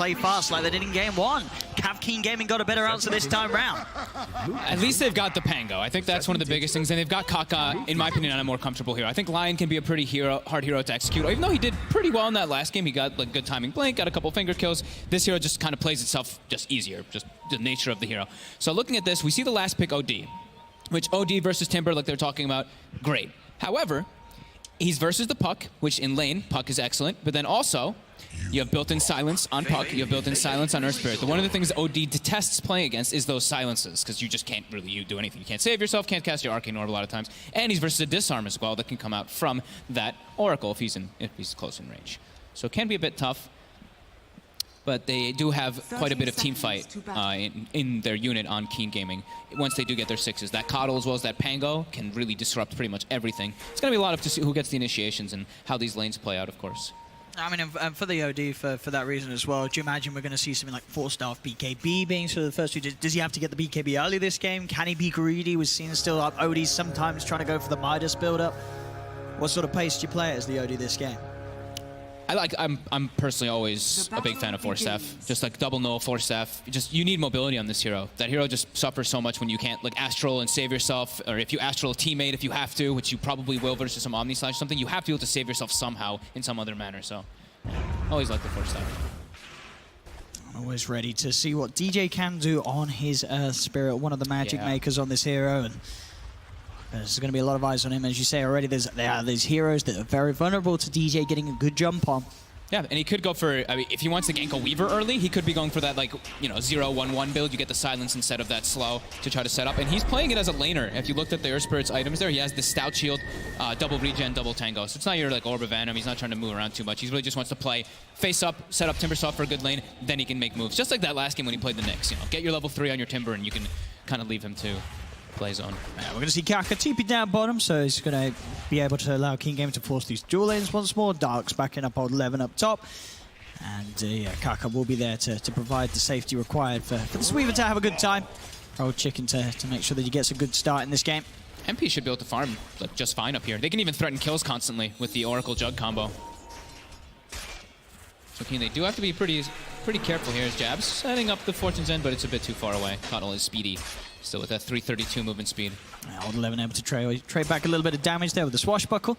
play fast like they did in game one. Cav Keen Gaming got a better answer this time round. At least they've got the Pango. I think that's one of the biggest things. And they've got Kaka, in my opinion, on a more comfortable hero. I think Lion can be a pretty hard hero to execute. Even though he did pretty well in that last game, he got like good timing blink, got a couple finger kills. This hero just kind of plays itself just easier, just the nature of the hero. So looking at this, we see the last pick OD, which OD versus Timber, like they're talking about, great. However, he's versus the Puck, which in lane, Puck is excellent, but then also, you have built-in silence on Puck, you have built-in silence on Earth Spirit. One of the things OD detests playing against is those silences, because you just can't really do anything. You can't save yourself, can't cast your Arcane Orb a lot of times, and he's versus a Disarm as well that can come out from that Oracle if he's close in range. So it can be a bit tough, but they do have quite a bit of team fight in their unit on Keen Gaming. Once they do get their sixes, that Coddle as well as that Pango can really disrupt pretty much everything. It's going to be a lot of to see who gets the initiations and how these lanes play out, of course. I mean, and for the OD, for that reason as well, do you imagine we're going to see something like 4-star BKB being sort of the first two? Does he have to get the BKB early this game? Can he be greedy? We've seen still up OD sometimes trying to go for the Midas build-up. What sort of pace do you play as the OD this game? I'm personally always a big fan of Force F. Just like double null, Force F. You need mobility on this hero. That hero just suffers so much when you can't like Astral and save yourself, or if you Astral a teammate if you have to, which you probably will versus some Omni Slash or something, you have to be able to save yourself somehow in some other manner. So, always like the Force F. I'm always ready to see what DJ can do on his Earth Spirit, one of the magic makers on this hero. And there's going to be a lot of eyes on him, as you say already. There are these heroes that are very vulnerable to DJ getting a good jump on. Yeah, and he could go for, I mean, if he wants to gank a Weaver early, he could be going for that, like, you know, 0-1-1 build. You get the silence instead of that slow to try to set up. And he's playing it as a laner. If you looked at the Earth Spirit's items there, he has the Stout Shield, double regen, double tango. So it's not your, like, Orb of Venom. He's not trying to move around too much. He really just wants to play face up, set up Timbersaw for a good lane, then he can make moves. Just like that last game when he played the Nyx, you know. Get your level 3 on your Timber, and you can kind of leave him to play zone. Yeah, we're going to see Kaka TP down bottom, so he's going to be able to allow Keen Gaming to force these dual lanes once more. Dark's backing up old 11 up top. And yeah, Kaka will be there to provide the safety required for this Weaver to have a good time. Old Chicken to make sure that he gets a good start in this game. MP should be able to farm like, just fine up here. They can even threaten kills constantly with the Oracle Jug combo. So Keen, they do have to be pretty careful here as Jabs setting up the Fortune's End, but it's a bit too far away. Coddle is speedy. Still with that 332 movement speed. Yeah, old 11 able to trade back a little bit of damage there with the Swashbuckle.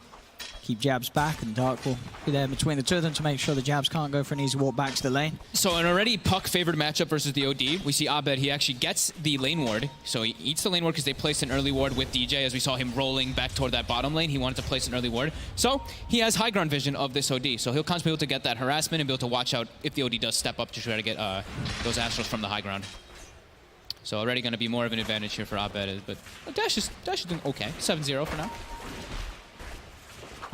Keep Jabs back, and Dark will be there between the two of them to make sure the Jabs can't go for an easy walk back to the lane. So an already Puck-favored matchup versus the OD. We see Abed, he actually gets the lane ward. So he eats the lane ward because they placed an early ward with DJ. As we saw him rolling back toward that bottom lane, he wanted to place an early ward. So he has high ground vision of this OD. So he'll constantly be able to get that harassment and be able to watch out if the OD does step up to try to get those Astrals from the high ground. So already going to be more of an advantage here for Abed, but Dash is doing okay. 7-0 for now.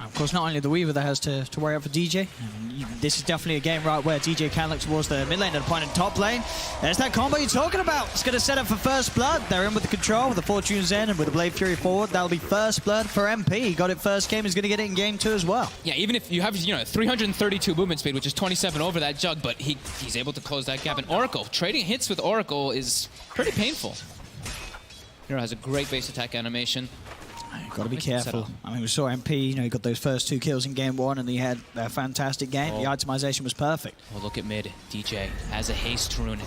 Of course, not only the Weaver that has to worry out for DJ. This is definitely a game right where DJ can look towards the mid lane and point in top lane. There's that combo you're talking about. It's going to set up for first blood. They're in with the control, with the Fortune's End, and with the Blade Fury forward. That'll be first blood for MP. He got it first game. He's going to get it in game 2 as well. Yeah, even if you have 332 movement speed, which is 27 over that Jug, but he's able to close that gap. And Oracle, trading hits with Oracle is pretty painful. Hero has a great base attack animation. You've got to be careful. I mean, we saw MP, he got those first 2 kills in game 1 and he had a fantastic game. The itemization was perfect. Oh, look at mid. DJ has a haste rune.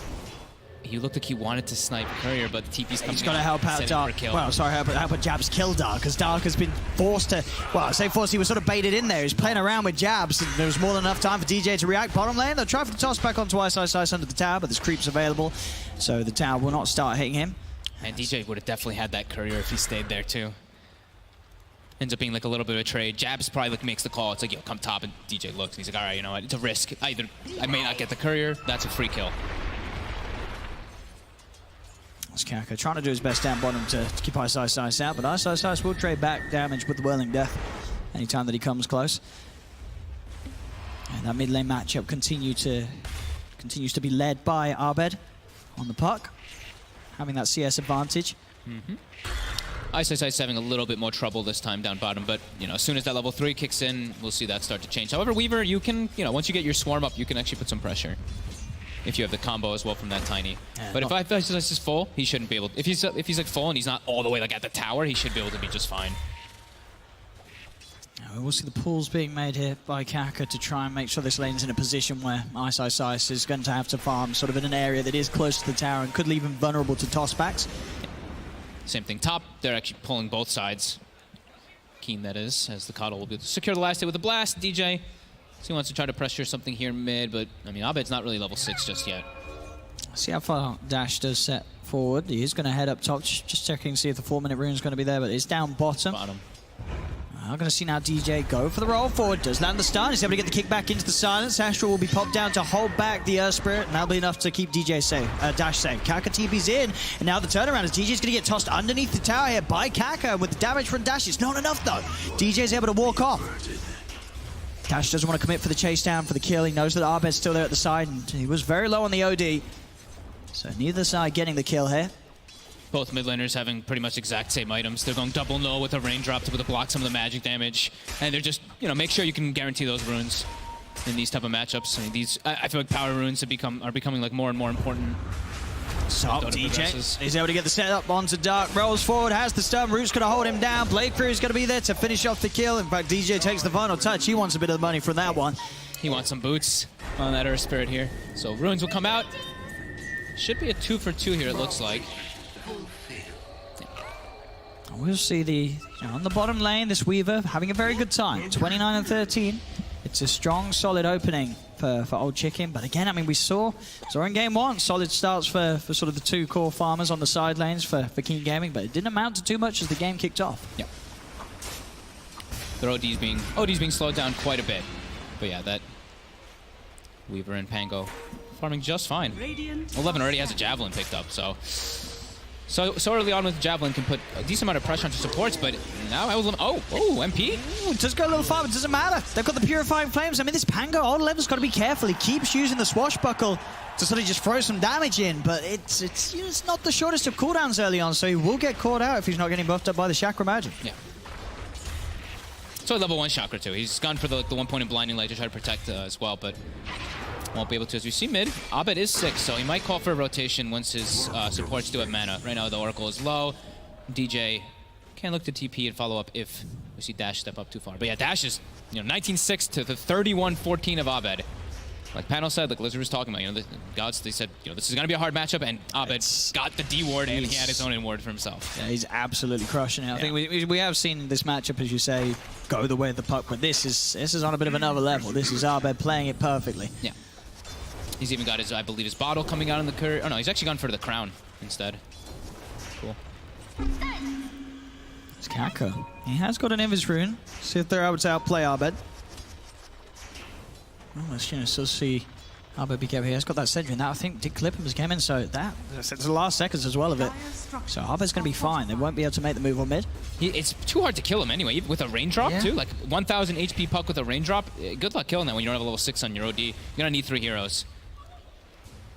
He looked like he wanted to snipe Courier, but TP's coming. He's got to help out Dark. Well, sorry, help out Jabs kill Dark, because Dark has been forced to, well, I say forced, he was sort of baited in there. He was playing around with Jabs, and there was more than enough time for DJ to react. Bottom lane, they'll try for the toss back onto Ice under the tower, but there's creeps available, so the tower will not start hitting him. And DJ would have definitely had that Courier if he stayed there, too. Ends up being like a little bit of a trade. Jabs probably like makes the call. It's like, yo, come top, and DJ looks, and he's like, all right, you know what, it's a risk. I may not get the Courier, that's a free kill. That's Kaka trying to do his best down bottom to keep Ice out, but Ice will trade back damage with the Whirling Death anytime that he comes close. And that mid lane matchup continues to be led by Abed on the Puck, having that CS advantage. Ice having a little bit more trouble this time down bottom, but as soon as that level 3 kicks in, we'll see that start to change. However, Weaver, you can, once you get your swarm up, you can actually put some pressure. If you have the combo as well from that Tiny. Yeah, but if Ice is full, he shouldn't be able to. If he's like full and he's not all the way like at the tower, he should be able to be just fine. We'll see the pulls being made here by Kaka to try and make sure this lane's in a position where Ice is going to have to farm sort of in an area that is close to the tower and could leave him vulnerable to tossbacks. Same thing top. They're actually pulling both sides. Keen, that is, as the Coddle will be able to secure the last hit with a blast. DJ, so he wants to try to pressure something here mid, but I mean, Abed's not really level 6 just yet. See how far Dash does set forward. He is going to head up top, just checking to see if the 4-minute rune is going to be there, but it's down bottom. I'm going to see now DJ go for the roll forward. Does land the stun. He's able to get the kick back into the silence. Astral will be popped down to hold back the Earth Spirit, and that'll be enough to keep DJ safe. Dash safe. Kaka TP's in, and now the turnaround is DJ's going to get tossed underneath the tower here by Kaka. With the damage from Dash, it's not enough though. DJ's able to walk off. Dash doesn't want to commit for the chase down, for the kill. He knows that Abed's still there at the side, and he was very low on the OD. So neither side getting the kill here. Both mid laners having pretty much exact same items. They're going double null with a raindrop to be able to block some of the magic damage. And they're just, you know, make sure you can guarantee those runes in these type of matchups. I mean, these, I feel like power runes are becoming like more and more important. So DJ, he's able to get the setup onto Dark, rolls forward, has the stun, Root's going to hold him down, Blade Crew is going to be there to finish off the kill. In fact, DJ takes the final touch, he wants a bit of the money from that one. He wants some boots on that Earth Spirit here. So runes will come out. Should be a 2 for 2 here, it looks like. We'll see the, on the bottom lane, this Weaver having a very good time. 29 and 13. It's a strong, solid opening for Old Chicken. But again, I mean, we saw in game 1, solid starts for sort of the 2 core farmers on the side lanes for King Gaming, but it didn't amount to too much as the game kicked off. Yeah. Their OD's being slowed down quite a bit. But yeah, that Weaver and Pango farming just fine. 11 already has a Javelin picked up, so early on with Javelin can put a decent amount of pressure onto supports, but now I will. Oh, MP? Ooh, just go a little far, but it doesn't matter. They've got the Purifying Flames. I mean, this Pango, Old 11's got to be careful. He keeps using the Swashbuckle to sort of just throw some damage in, but it's not the shortest of cooldowns early on, so he will get caught out if he's not getting buffed up by the Chakra Magic. Yeah. So level 1 Chakra too. He's gone for the 1 point in Blinding Light to try to protect as well, but won't be able to. As we see mid, Abed is 6, so he might call for a rotation once his supports do have mana. Right now the Oracle is low. DJ can look to TP and follow up if we see Dash step up too far. But yeah, Dash is 19-6 to the 31-14 of Abed. Like Panel said, like Lizard was talking about, the gods, they said, this is going to be a hard matchup, and Abed got the D ward and he had his own in ward for himself. Yeah, he's absolutely crushing it. I think we have seen this matchup, as you say, go the way of the puck, but this is on a bit of another level. This is Abed playing it perfectly. Yeah. He's even got his, I believe, his bottle coming out in the curve. Oh no, he's actually gone for the crown instead. Cool. It's Kaka. He has got an Invis rune. See if they're able to outplay Abed. Oh, let's still see Abed be careful. He has got that Sentry, and that I think did clip him as came in, so that's the last seconds as well of it. So Abed's going to be fine. They won't be able to make the move on mid. It's too hard to kill him anyway, with a raindrop too. Like 1,000 HP puck with a raindrop. Good luck killing that when you don't have a level 6 on your OD. You're going to need 3 heroes.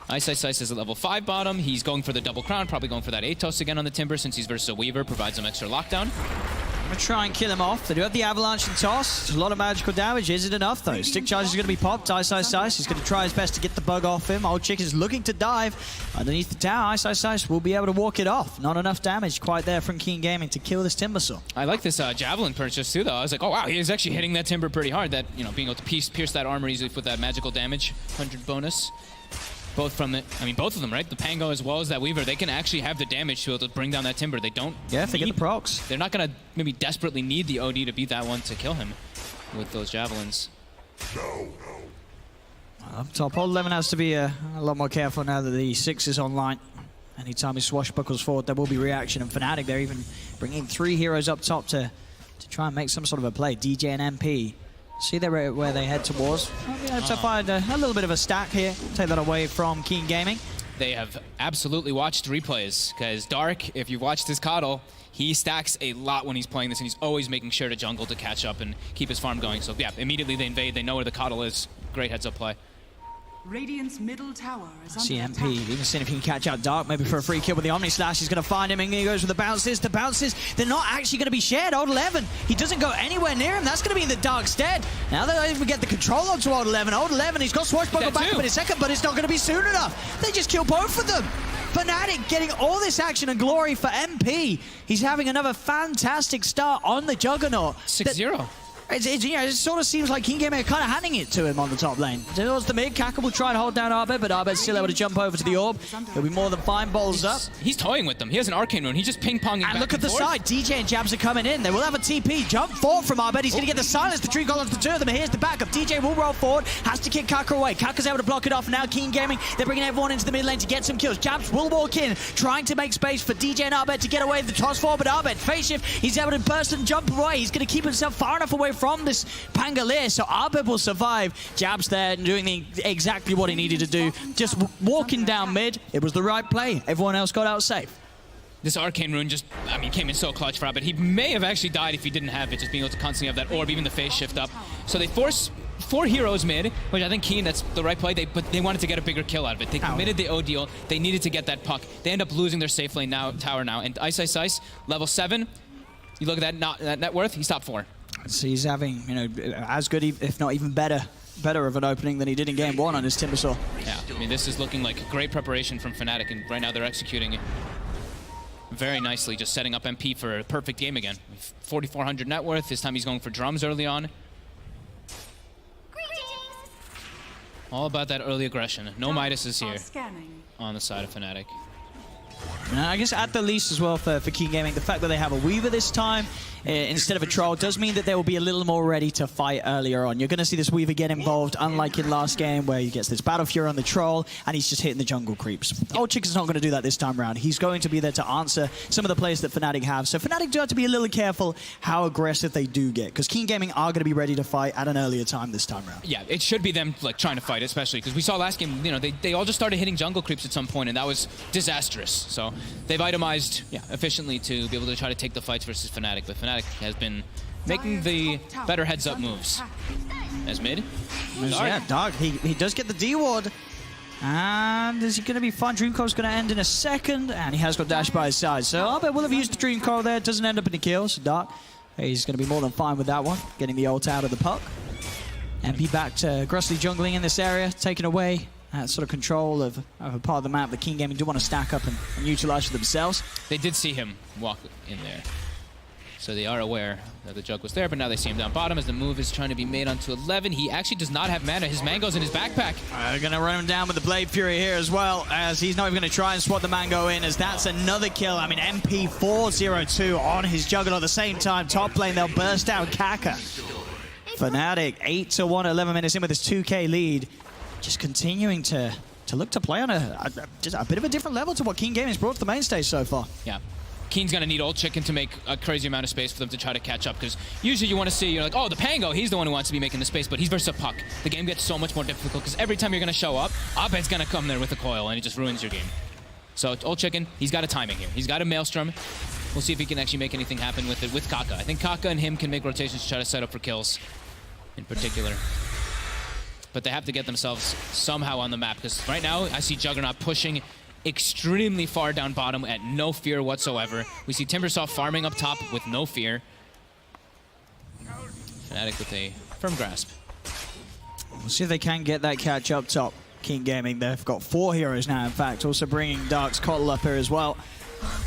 Ice is at level 5 bottom. He's going for the double crown, probably going for that Atos again on the Timber since he's versus a Weaver, provides some extra lockdown. I'm going to try and kill him off. They do have the Avalanche and Toss. There's a lot of magical damage. Is it enough, though? Stick charge is going to be popped. Ice. He's going to try his best to get the bug off him. Old Chick is looking to dive underneath the tower. Ice will be able to walk it off. Not enough damage quite there from Keen Gaming to kill this Timbersaw. I like this Javelin purchase, too, though. I was like, oh, wow, he is actually hitting that Timber pretty hard. That, being able to pierce that armor easily with that magical damage. 100 bonus. Both of them, right? The Pango as well as that Weaver, they can actually have the damage to be able to bring down that Timber. They don't if they get the procs. They're not going to maybe desperately need the OD to beat that one to kill him with those Javelins. Up top, Old 11 has to be a lot more careful now that the 6 is online. Anytime he swashbuckles forward, there will be reaction. And Fnatic, they're even bringing 3 heroes up top to try and make some sort of a play. DJ and MP. See where they head towards. To find a little bit of a stack here. Take that away from Keen Gaming. They have absolutely watched replays, because Dark, if you've watched his Coddle, he stacks a lot when he's playing this, and he's always making sure to jungle to catch up and keep his farm going. So yeah, immediately they invade. They know where the Coddle is. Great heads-up play. Radiant's middle tower is under CMP, attack. even seeing if he can catch out Dark, maybe for a free kill with the Omni Slash. He's going to find him, and he goes with the bounces. The bounces, they're not actually going to be shared. Old 11, he doesn't go anywhere near him. That's going to be in the Dark stead. Now they even get the control onto Old 11. Old 11, he's got Swashbuckle back up in a second, but it's not going to be soon enough. They just kill both of them. Fnatic getting all this action and glory for MP. He's having another fantastic start on the Juggernaut. 6-0. It sort of seems like King Gaming are kind of handing it to him on the top lane. Towards the mid, Kaka will try and hold down Abed, but Abed's still able to jump over to the orb. He'll be more than fine, balls up. He's toying with them. He has an arcane rune. He's just ping-ponging back And look at the forth. side. DJ and Jabs are coming in. They will have a TP. Jump forward from Abed. He's going to get the silence. The Dream Golems, the two of them. Here's the backup. DJ will roll forward. Has to kick Kaka away. Kaka's able to block it off. Now King Gaming, they're bringing everyone into the mid lane to get some kills. Jabs will walk in, trying to make space for DJ and Abed to get away with the toss forward. But Abed, face shift, he's able to burst and jump away. He's going to keep himself far enough away from this Pangolier, so Abed will survive. Jabs there doing exactly what he needed to do. Just walking down mid. It was the right play. Everyone else got out safe. This arcane rune just, came in so clutch for Abed. He may have actually died if he didn't have it, just being able to constantly have that orb, even the phase shift up. So they force 4 heroes mid, which I think Keen, that's the right play, but they wanted to get a bigger kill out of it. They committed the ODL. They needed to get that puck. They end up losing their safe lane tower now. And Ice, level 7. You look at that net worth, he's top 4. So he's having, as good, if not even better of an opening than he did in game 1 on his Timbersaw. Yeah, this is looking like great preparation from Fnatic, and right now they're executing it very nicely, just setting up MP for a perfect game again. 4,400 net worth. This time he's going for drums early on. All about that early aggression. No Midas is here on the side of Fnatic. I guess at the least as well for King Gaming, the fact that they have a Weaver this time instead of a Troll does mean that they will be a little more ready to fight earlier on. You're going to see this Weaver get involved, unlike in last game where he gets this Battle Fury on the Troll and he's just hitting the jungle creeps. Old Chicken's not going to do that this time around. He's going to be there to answer some of the plays that Fnatic have. So Fnatic do have to be a little careful how aggressive they do get, because King Gaming are going to be ready to fight at an earlier time this time around. Yeah, it should be them trying to fight, especially because we saw last game, they all just started hitting jungle creeps at some point, and that was disastrous. So they've itemized efficiently to be able to try to take the fights versus Fnatic, but Fnatic has been making the better heads-up moves. As mid. Yeah, Dark. He does get the D-Ward. And is he going to be fine? Dream Coil's going to end in a second, and he has got Dash by his side. So Abed will have used the Dream Coil there. Doesn't end up in the kill, so Dark, he's going to be more than fine with that one. Getting the ult out of the puck. And be back to aggressively jungling in this area, taking away sort of control of a part of the map that King Gaming do want to stack up and utilize for themselves. They did see him walk in there, so they are aware that the jug was there, but now they see him down bottom as the move is trying to be made onto 11. He actually does not have mana. His mango's in his backpack. They're going to run him down with the Blade Fury here as well, as he's not even going to try and swat the mango in, as that's another kill. MP 402 on his juggernaut at the same time. Top lane, they'll burst down Kaka. Fnatic 8-1, 11 minutes in with his 2K lead. Just continuing to look to play on just a bit of a different level to what King Gaming's brought to the main stage so far. Yeah. Keen's going to need Old Chicken to make a crazy amount of space for them to try to catch up, because usually you want to see, you're like, oh, the Pango, he's the one who wants to be making the space, but he's versus a puck. The game gets so much more difficult, because every time you're going to show up, Abed's going to come there with a coil, and it just ruins your game. So Old Chicken, he's got a timing here. He's got a Maelstrom. We'll see if he can actually make anything happen with it with Kaka. I think Kaka and him can make rotations to try to set up for kills in particular. But they have to get themselves somehow on the map, because right now I see Juggernaut pushing extremely far down bottom at no fear whatsoever. We see Timbersaw farming up top with no fear. Fnatic with a firm grasp. We'll see if they can get that catch up top. King Gaming, they've got 4 heroes now, in fact, also bringing Dark's Coddle up here as well.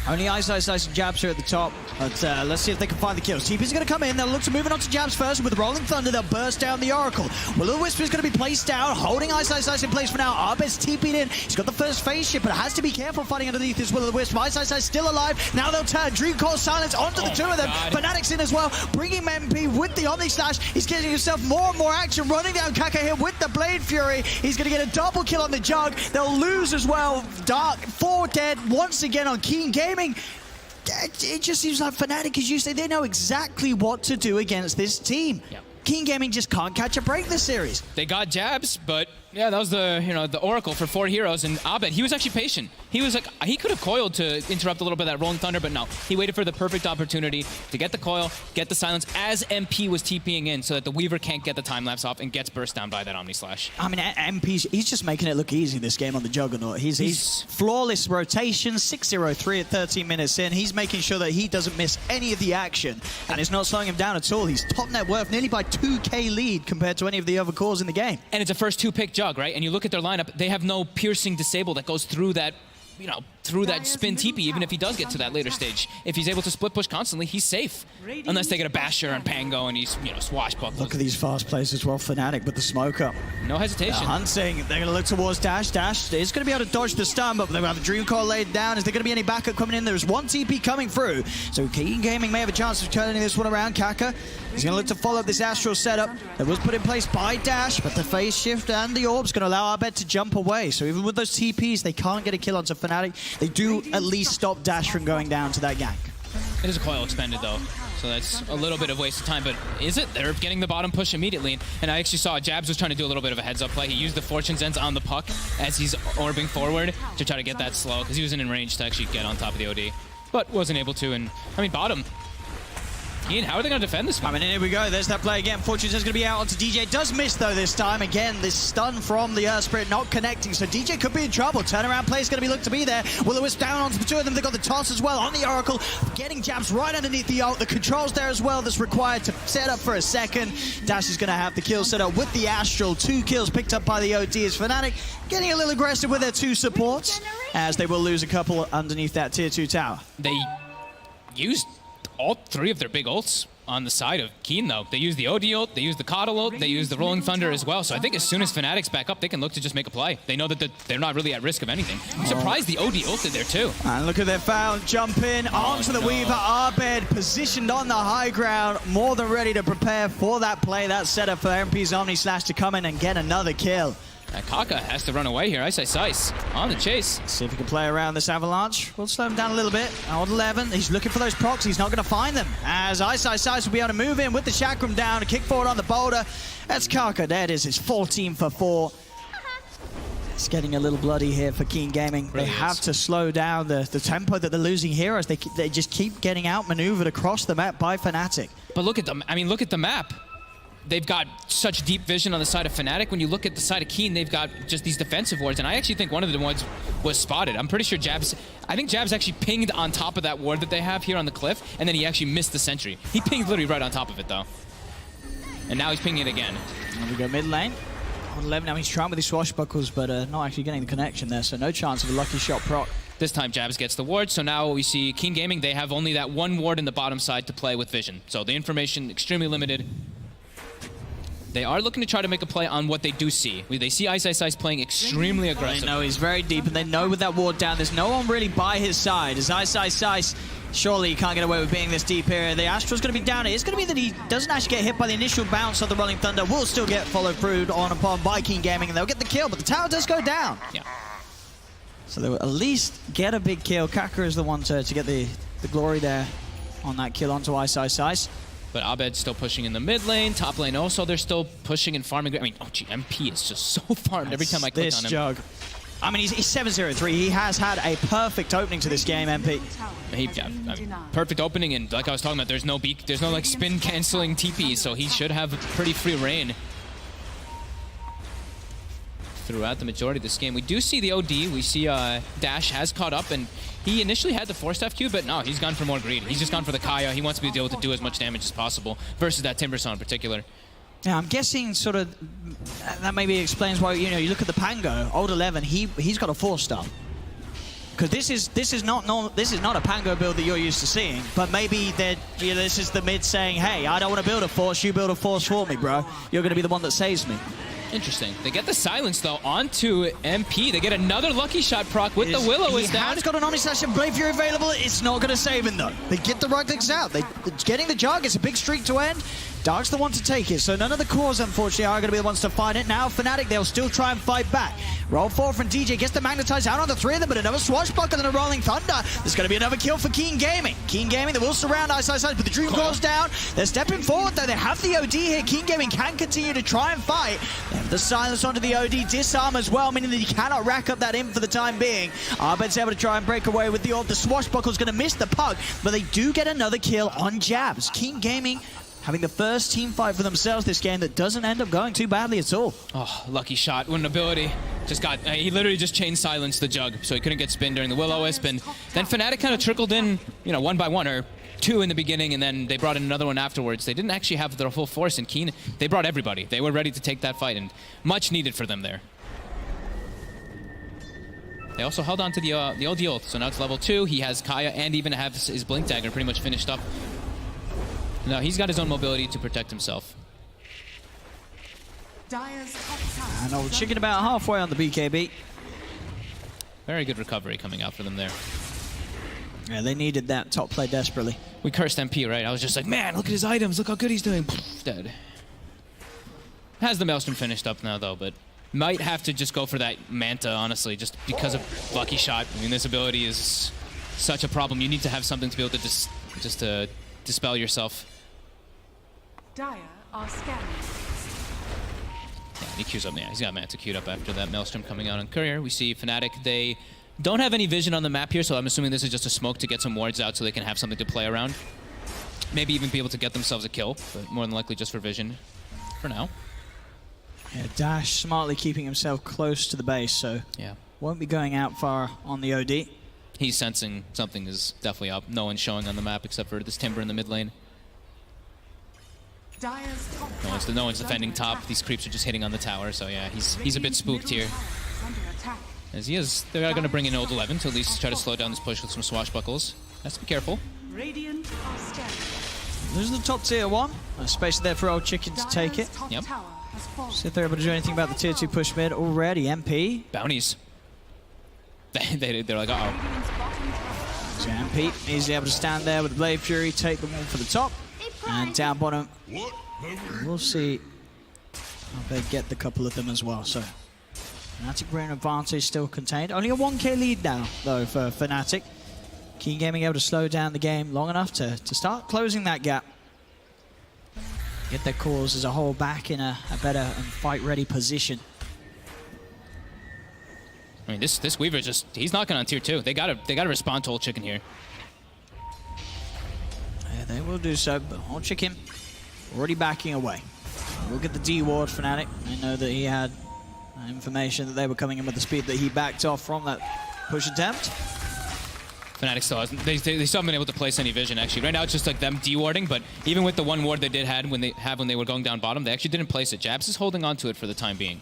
Only Ice and Jabs here at the top, but let's see if they can find the kills. TP's going to come in, they'll look to move it on to Jabs first. With Rolling Thunder, they'll burst down the Oracle. Will-O-Wisp is going to be placed down, holding Ice in place for now. Abed's TP'd in, he's got the first phase ship, but has to be careful fighting underneath this Will-O-Wisp. Ice still alive, now they'll turn Dream Coil Silence onto the two of them. Fnatic's in as well, bringing MP with the Omni Slash. He's getting himself more and more action, running down Kaka here with the Blade Fury. He's going to get a double kill on the Jug. They'll lose as well. Dark, 4 dead once again on King Gaming. It just seems like Fnatic, as you say, they know exactly what to do against this team. Yep. King Gaming just can't catch a break this series. They got Jabs, but yeah, that was the Oracle for 4 heroes, and Abed, he was actually patient. He was like, he could have coiled to interrupt a little bit of that Rolling Thunder, but no. He waited for the perfect opportunity to get the coil, get the silence as MP was TPing in, so that the Weaver can't get the time lapse off and gets burst down by that Omni Slash. MP's, he's just making it look easy this game on the Juggernaut. He's flawless rotation, 6-0-3 at 13 minutes in. He's making sure that he doesn't miss any of the action, and it's not slowing him down at all. He's top net worth, nearly by 2K lead compared to any of the other cores in the game. And it's a first 2-pick Jug, right? And you look at their lineup, they have no piercing disable that goes through that, through that spin TP, even if he does get to that later stage. If he's able to split push constantly, he's safe. Unless they get a Basher on Pango and he's, you know, swashbuckles. Look at these fast plays as well. Fnatic with the smoke up. No hesitation. They're hunting. They're going to look towards Dash. Dash is going to be able to dodge the stun, but they've got the Dream Core laid down. Is there going to be any backup coming in? There's one TP coming through. So Keen Gaming may have a chance of turning this one around. Kaka is going to look to follow up this Astral setup that was put in place by Dash, but the phase shift and the orb's going to allow Abed to jump away. So even with those TPs, they can't get a kill onto Fnatic. They do at least stop Dash from going down to that gank. It is a coil expended though, so that's a little bit of waste of time, but is it? They're getting the bottom push immediately, and I actually saw Jabs was trying to do a little bit of a heads-up play. He used the Fortune's Ends on the puck as he's orbing forward to try to get that slow, because he wasn't in range to actually get on top of the OD, but wasn't able to, and I mean, bottom. Ian, how are they going to defend this one? I mean, here we go. There's that play again. Fortune's going to be out onto DJ. Does miss, though, this time. Again, this stun from the Earth Spirit not connecting, so DJ could be in trouble. Turnaround play is going to be looked to be there. Will-O-Wisp down onto the two of them. They've got the toss as well on the Oracle. Getting Jabs right underneath the ult. The controls there as well that's required to set up for a second. Dash is going to have the kill set up with the Astral. 2 kills picked up by the OD as Fnatic getting a little aggressive with their 2 supports, as they will lose a couple underneath that tier 2 tower. They used all 3 of their big ults on the side of Keen, though. They use the OD ult, they use the Coddle ult, they use the Rolling Thunder as well. So I think as soon as Fnatic's back up, they can look to just make a play. They know that they're not really at risk of anything. I'm surprised the OD ulted there, too. And look at their foul. Jump in onto the Weaver. Abed positioned on the high ground, more than ready to prepare for that play. That setup for MP's Omni Slash to come in and get another kill. Kaka has to run away here. Ice on the chase. See if he can play around this Avalanche. We'll slow him down a little bit. Odd 11. He's looking for those procs. He's not going to find them. As Ice will be able to move in with the Chakram down, a kick forward on the boulder. That's Kaka. There it is. It's 14 for 4. It's getting a little bloody here for Keen Gaming. Really they have to slow down the tempo that they're losing heroes. They just keep getting outmaneuvered across the map by Fnatic. But look at them. I mean, look at the map. They've got such deep vision on the side of Fnatic. When you look at the side of Keen, they've got just these defensive wards, and I actually think one of the ones was spotted. I'm pretty sure Jabs actually pinged on top of that ward that they have here on the cliff, and then he actually missed the sentry. He pinged literally right on top of it, though. And now he's pinging it again. And we go mid lane. 11 now, he's trying with his swashbuckles, but not actually getting the connection there, so no chance of a lucky shot proc. This time Jabs gets the ward, so now we see Keen Gaming, they have only that one ward in the bottom side to play with vision. So the information extremely limited. They are looking to try to make a play on what they do see. They see Ice playing extremely aggressive. They know he's very deep, and they know with that ward down, there's no one really by his side. As Ice, surely he can't get away with being this deep here. The Astral's going to be down. It's going to be that he doesn't actually get hit by the initial bounce of the Rolling Thunder. Will still get followed through on upon by Keen Gaming, and they'll get the kill, but the tower does go down. Yeah. So they will at least get a big kill. Kaka is the one to get the glory there on that kill onto Ice. But Abed's still pushing in the mid lane, top lane also, they're still pushing and farming. I mean, oh gee, MP is just so farmed every time I click on him. Jug. I mean, he's 7-0-3. He has had a perfect opening to this game, MP. Perfect opening, and like I was talking about, there's no like spin canceling TP, so he should have pretty free reign throughout the majority of this game. We do see the OD. We see Dash has caught up, and he initially had the 4-staff Q, but no, he's gone for more greed. He's just gone for the Kaya. He wants to be able to do as much damage as possible versus that Timbersaw in particular. Yeah, I'm guessing sort of that maybe explains why, you know, you look at the Pango, old 11, he's got a 4-star. Because this is not a Pango build that you're used to seeing, but maybe this is the mid saying, hey, I don't want to build a force, you build a force for me, bro. You're going to be the one that saves me. Interesting. They get the silence, though, onto MP. They get another lucky shot proc with the Will-O-Wisp down. He's got an Omni Slash and Blade Fury available. It's not going to save him, though. They get the right things out. Getting the Jug, it's a big streak to end. Dark's the one to take it, so none of the cores, unfortunately, are going to be the ones to find it. Now, Fnatic, they'll still try and fight back. Roll forward from DJ, gets the Magnetize out on the 3 of them, but another Swashbuckle and a Rolling Thunder. There's going to be another kill for Keen Gaming. Keen Gaming, they will surround Ice, but the Dream Core's down. They're stepping forward, though. They have the OD here. Keen Gaming can continue to try and fight. They have the silence onto the OD, disarm as well, meaning that he cannot rack up that imp for the time being. Abed's able to try and break away with the orb. The Swashbuckle's going to miss the pug, but they do get another kill on Jabs. Keen Gaming having the first team fight for themselves this game that doesn't end up going too badly at all. Oh, lucky shot. What an ability. He literally just chain silenced the Jug, so he couldn't get spin during the Will-O-Wisp, and then Fnatic kind of trickled in, you know, 1 by 1, or 2 in the beginning, and then they brought in another one afterwards. They didn't actually have their full force, and Keen, they brought everybody. They were ready to take that fight, and much needed for them there. They also held on to the OD ult, so now it's level 2. He has Kaya and even has his Blink Dagger pretty much finished up. Now he's got his own mobility to protect himself. Dire's top tower. And old chicken about halfway on the BKB. Very good recovery coming out for them there. Yeah, they needed that top play desperately. We cursed MP, right? I was just like, man, look at his items. Look how good he's doing. Dead. Has the Maelstrom finished up now, though, but might have to just go for that Manta, honestly, just because of Lucky Shot. I mean, this ability is such a problem. You need to have something to be able to just dispel yourself. Dire are scanning. Yeah, he queues up. Yeah, he's got Manta queued up after that Maelstrom coming out on Courier. We see Fnatic. They don't have any vision on the map here, so I'm assuming this is just a smoke to get some wards out so they can have something to play around. Maybe even be able to get themselves a kill, but more than likely just for vision for now. Yeah, Dash smartly keeping himself close to the base, so Yeah. won't be going out far on the OD. He's sensing something is definitely up. No one's showing on the map except for this Timber in the mid lane. Dire's top No one's defending top. These creeps are just hitting on the tower, so yeah, he's a bit spooked here. As they're going to bring in Old 11 to at least try to slow down this push with some swashbuckles. Has to be careful. Radiant are scanning. There's the top tier 1. A space there for old chicken to take it. Top Yep. tower has fallen. See if they're able to do anything about the tier 2 push mid already. MP. Bounties. They're like, uh-oh. Radiant's bottom tower. So MP easily able to stand there with the Blade Fury, take the one for the top. And down bottom, we'll see how they get the couple of them as well. So Fnatic Brain advantage still contained. Only a 1k lead now, though, for Fnatic. Keen Gaming able to slow down the game long enough to start closing that gap. Get their cause as a whole back in a better and fight-ready position. I mean, this Weaver he's knocking on tier 2. They gotta respond to Old Chicken here. Yeah, they will do so, but Old Chicken already backing away. Look at the D ward Fnatic. I know that he had information that they were coming in with the speed that he backed off from that push attempt. Fnatic still hasn't. They still haven't been able to place any vision, actually. Right now, it's just like them de-warding, but even with the one ward they did have when they were going down bottom, they actually didn't place it. Jabs is holding on to it for the time being.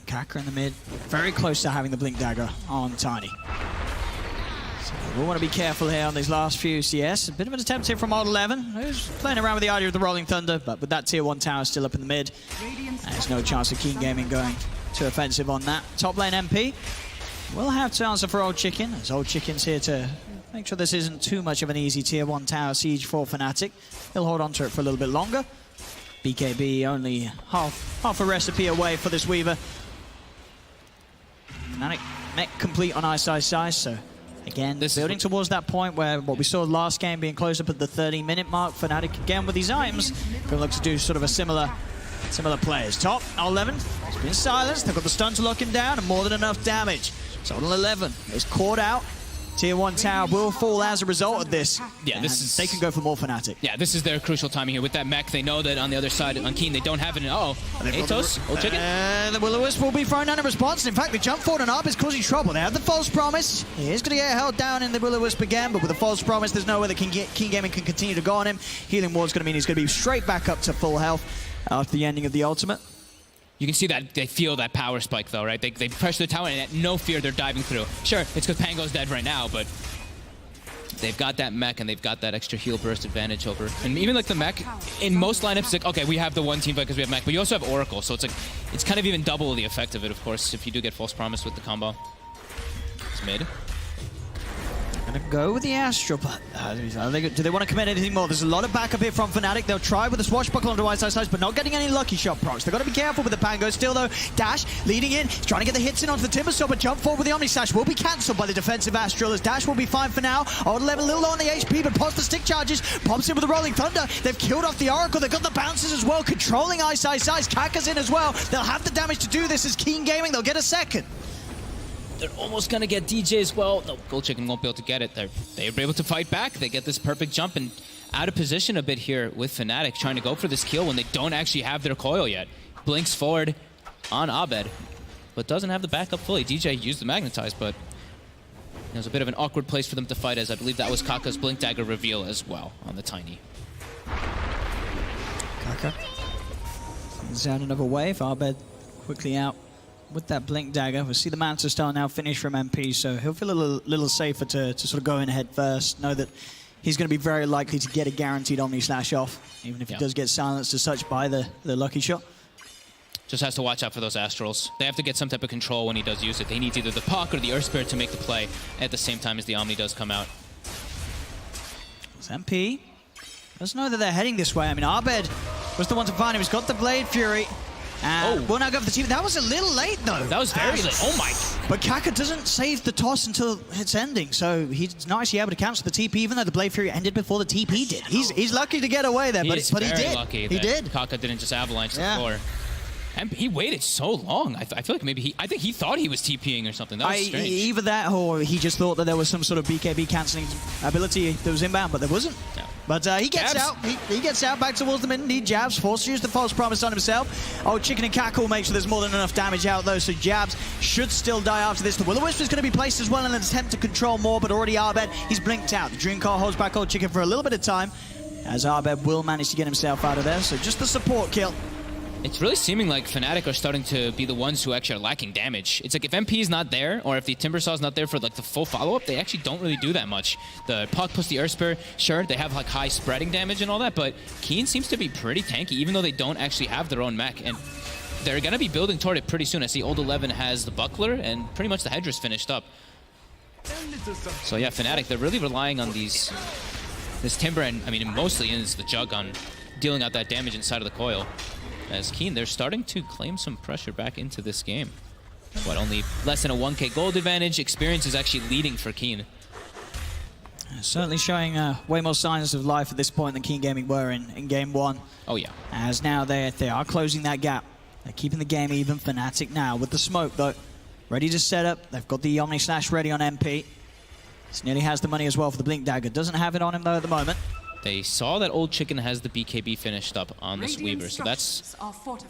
Kaka in the mid, very close to having the Blink Dagger on Tiny. So we'll want to be careful here on these last few CS. A bit of an attempt here from Old 11, who's playing around with the idea of the Rolling Thunder, but with that tier 1 tower still up in the mid, there's no chance of Keen Gaming going too offensive on that. Top lane MP will have to answer for Old Chicken, as Old Chicken's here to make sure this isn't too much of an easy tier 1 tower siege for Fnatic. He'll hold on to it for a little bit longer. BKB only half a recipe away for this Weaver. Fnatic mech complete on Ice, so again, building towards that point where what we saw last game being close up at the 30-minute mark. Fnatic again with these items going to look to do sort of a similar plays. Top, 11 has been silenced. They've got the stun to lock him down and more than enough damage. So 11 is caught out. Tier 1 tower will fall as a result of this. Yeah, they can go for more Fnatic. Yeah, this is their crucial timing here. With that mech, they know that on the other side, on Keen, they don't have it. Atos, Old Chicken. The Will-O-Wisp will be thrown down in response. In fact, the jump forward on Ab is causing trouble. They have the false promise. He is going to get held down in the Will-O-Wisp again, but with the false promise, there's no way that Keen Gaming can continue to go on him. Healing Ward's going to mean he's going to be straight back up to full health after the ending of the ultimate. You can see that they feel that power spike, though, right? They pressure the tower, and at no fear, they're diving through. Sure, it's because Pango's dead right now, but they've got that mech, and they've got that extra heal burst advantage over. And even like the mech, in most lineups, it's like, okay, we have the one team fight because we have mech, but you also have Oracle, so it's like, it's kind of even double the effect of it, of course, if you do get false promise with the combo. It's mid. Gonna go with the Astral, but do they want to commit anything more? There's a lot of backup here from Fnatic. They'll try with the swashbuckle onto Ice, but not getting any lucky shot procs. They've got to be careful with the Pango. Still though, Dash leading in, he's trying to get the hits in onto the Timbersaw, but jump forward with the Omni Slash will be cancelled by the defensive Astral, as Dash will be fine for now. Old 11 a little low on the HP, but pops the stick charges, pops in with the Rolling Thunder. They've killed off the Oracle. They've got the bounces as well, controlling Ice. Kaka's in as well. They'll have the damage to do this as Keen Gaming. They'll get a second. They're almost going to get DJ as well. No, Gold Chicken won't be able to get it. They're able to fight back. They get this perfect jump and out of position a bit here with Fnatic, trying to go for this kill when they don't actually have their coil yet. Blinks forward on Abed, but doesn't have the backup fully. DJ used the Magnetize, but it was a bit of an awkward place for them to fight, as I believe that was Kaka's Blink Dagger reveal as well on the Tiny. Kaka sends out another wave. Abed quickly out with that Blink Dagger. We'll see the Manta Star now finish from MP, so he'll feel a little safer to sort of go in head first. Know that he's going to be very likely to get a guaranteed Omni Slash off, even if he does get silenced as such by the lucky shot. Just has to watch out for those Astrals. They have to get some type of control when he does use it. He needs either the Puck or the Earth Spirit to make the play at the same time as the Omni does come out. It's MP. Doesn't know that they're heading this way. I mean, Abed was the one to find him. He's got the Blade Fury. And will now go for the team. That was a little late, though. That was very late. Oh, my. But Kaka doesn't save the toss until it's ending, so he's not actually able to cancel the TP, even though the Blade Fury ended before the TP did. He's lucky to get away there, but he did. Lucky he did. Kaka didn't just avalanche the floor. And he waited so long. I feel like maybe I think he thought he was TPing or something. That was strange. Either that or he just thought that there was some sort of BKB cancelling ability that was inbound, but there wasn't. No. But he gets out. He gets out back towards the mid. He jabs, forced to use the false promise on himself. Oh, Chicken and Kaka will make sure there's more than enough damage out though, so jabs should still die after this. The Will-O-Wisp is going to be placed as well in an attempt to control more, but already Abed, he's blinked out. The Dream Car holds back Old Chicken for a little bit of time, as Abed will manage to get himself out of there, so just the support kill. It's really seeming like Fnatic are starting to be the ones who actually are lacking damage. It's like if MP is not there, or if the Timbersaw is not there for like the full follow-up, they actually don't really do that much. The Puck plus the Earth Spear, sure, they have like high spreading damage and all that, but Keen seems to be pretty tanky, even though they don't actually have their own mech. And they're going to be building toward it pretty soon. I see Old 11 has the Buckler, and pretty much the Hedra's finished up. So yeah, Fnatic, they're really relying on this Timber, and I mean, mostly is the Jug on dealing out that damage inside of the coil. As Keen, they're starting to claim some pressure back into this game. What, only less than a 1k gold advantage? Experience is actually leading for Keen. Certainly showing way more signs of life at this point than Keen Gaming were in game one. Oh yeah. As now they are closing that gap. They're keeping the game even. Fnatic now with the smoke though. Ready to set up. They've got the Omni Slash ready on MP. This nearly has the money as well for the Blink Dagger. Doesn't have it on him though at the moment. They saw that Old Chicken has the BKB finished up on this Weaver, so that's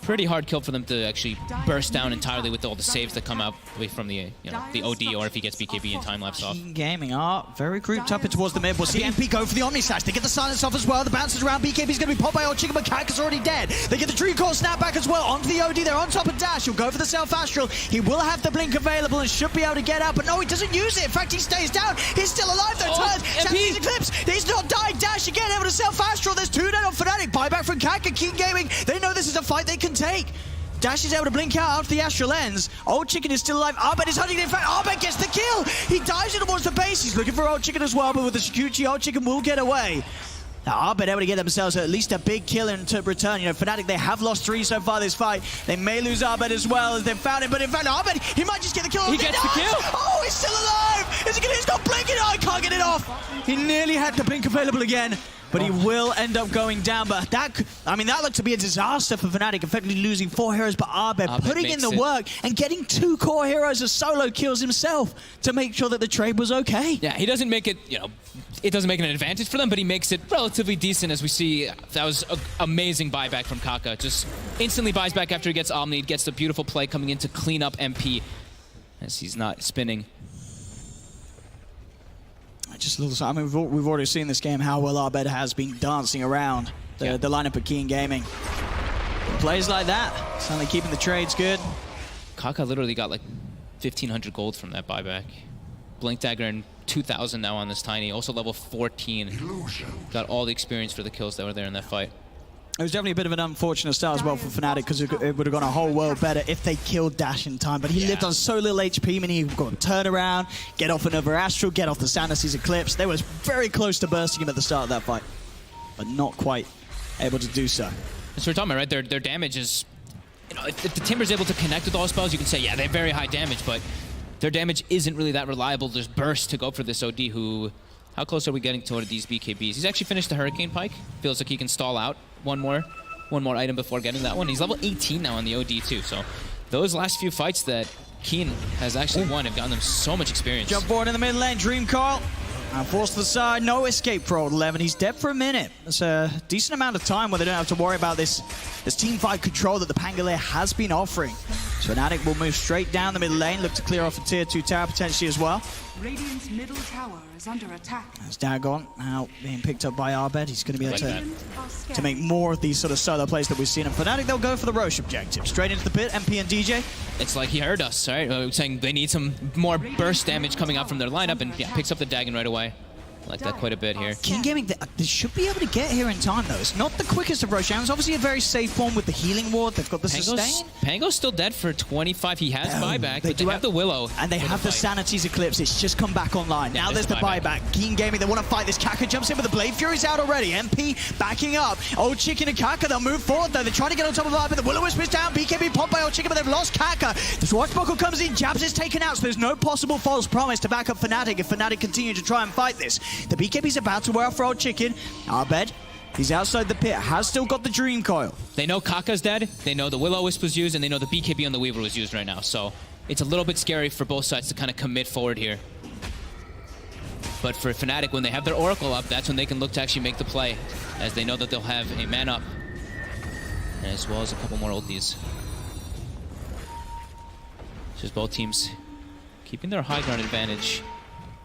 pretty hard kill for them to actually burst down entirely with all the saves that come out from the the OD, or if he gets BKB and time lapse off. Keen Gaming are very grouped up in towards the mid. We'll see MP go for the Omni Slash. They get the silence off as well. The bounces around. BKB's going to be popped by Old Chicken, but Kaka's already dead. They get the Dream Core snap back as well onto the OD. They're on top of Dash. He'll go for the Self Astral. He will have the Blink available and should be able to get out, but no, he doesn't use it. In fact, he stays down. He's still alive though. Turns. Eclipse. He's not died. Dash again able to Self Astral. There's 2 dead on Fnatic. Buyback from Kaka. Keen Gaming, they know this is a fight they can take. Dash is able to blink out after the Astral ends. Old Chicken is still alive. Abed is hunting. In fact, Abed gets the kill. He dives in towards the base. He's looking for Old Chicken as well, but with the Shukuchi, Old Chicken will get away. Now, Abed able to get themselves at least a big kill in return. You know, Fnatic, they have lost 3 so far this fight. They may lose Abed as well as they've found him, but in fact, Abed, he might just get the kill. He gets the kill. Oh, he's still alive. Is he gonna, he's got blinking. Oh, he can't get it off. He nearly had the blink available again. But he will end up going down. But that looked to be a disaster for Fnatic, effectively losing 4 heroes. But Abed putting in the work and getting 2 core heroes as solo kills himself to make sure that the trade was okay. Yeah, he doesn't make it, it doesn't make it an advantage for them, but he makes it relatively decent, as we see. That was an amazing buyback from Kaka. Just instantly buys back after he gets Omni, gets the beautiful play coming in to clean up MP as he's not spinning. Just a little. I mean, we've already seen this game how well Abed has been dancing around the lineup of Keen Gaming. Plays like that, certainly keeping the trades good. Kaka literally got like 1,500 gold from that buyback. Blink Dagger and 2,000 now on this Tiny. Also level 14. Got all the experience for the kills that were there in that fight. It was definitely a bit of an unfortunate start as well for Fnatic, because it would have gone a whole world better if they killed Dash in time. But he lived on so little HP, meaning he got to turn around, get off another Astral, get off the Sanacy's Eclipse. They was very close to bursting him at the start of that fight, but not quite able to do so. That's what we're talking about, right? Their damage is, if the Timber's able to connect with all spells, you can say, yeah, they have very high damage, but their damage isn't really that reliable. There's burst to go for this OD who... How close are we getting toward these BKBs? He's actually finished the Hurricane Pike. Feels like he can stall out one more item before getting that one. He's level 18 now on the OD too. So those last few fights that Keen has actually won have gotten them so much experience. Jump forward in the mid lane, Dream Call. And forced to the side, no escape for Old 11. He's dead for a minute. That's a decent amount of time where they don't have to worry about this team fight control that the Pangolier has been offering. So Fnatic will move straight down the middle lane, look to clear off a tier 2 tower potentially as well. Radiant's middle tower is under attack. That's Dagon now being picked up by Abed. He's going to be able Radiant are to scared. make more of these sort of solo plays that we've seen. And Fnatic, they'll go for the Roche objective. Straight into the pit, MP and DJ. It's like he heard us, right? Saying they need some more burst damage coming out from their lineup, and yeah, picks up the Dagon right away. I like that quite a bit here. King Gaming, they should be able to get here in time, though. It's not the quickest of Roshan's. Obviously, a very safe one with the healing ward. They've got the sustain. Pango's still dead for 25. He has buyback, but they have the Willow. And they have the Sanity's Eclipse. It's just come back online. Yeah, now there's the buyback. King Gaming, they want to fight this. Kaka jumps in with the Blade Fury's out already. MP backing up. Old Chicken and Kaka, they'll move forward, though. They're trying to get on top of Abed. The Will-O-Wisp is down. BKB popped by Old Chicken, but they've lost Kaka. The Swashbuckle comes in. Jabs is taken out, so there's no possible false promise to back up Fnatic if Fnatic continue to try and fight this. The BKB's about to wear off for Old Chicken. Abed, he's outside the pit, has still got the Dream Coil. They know Kaka's dead, they know the Will-O-Wisp was used, and they know the BKB on the Weaver was used right now. So it's a little bit scary for both sides to kind of commit forward here. But for Fnatic, when they have their Oracle up, that's when they can look to actually make the play, as they know that they'll have a man up, as well as a couple more ultis. Just both teams keeping their high ground advantage.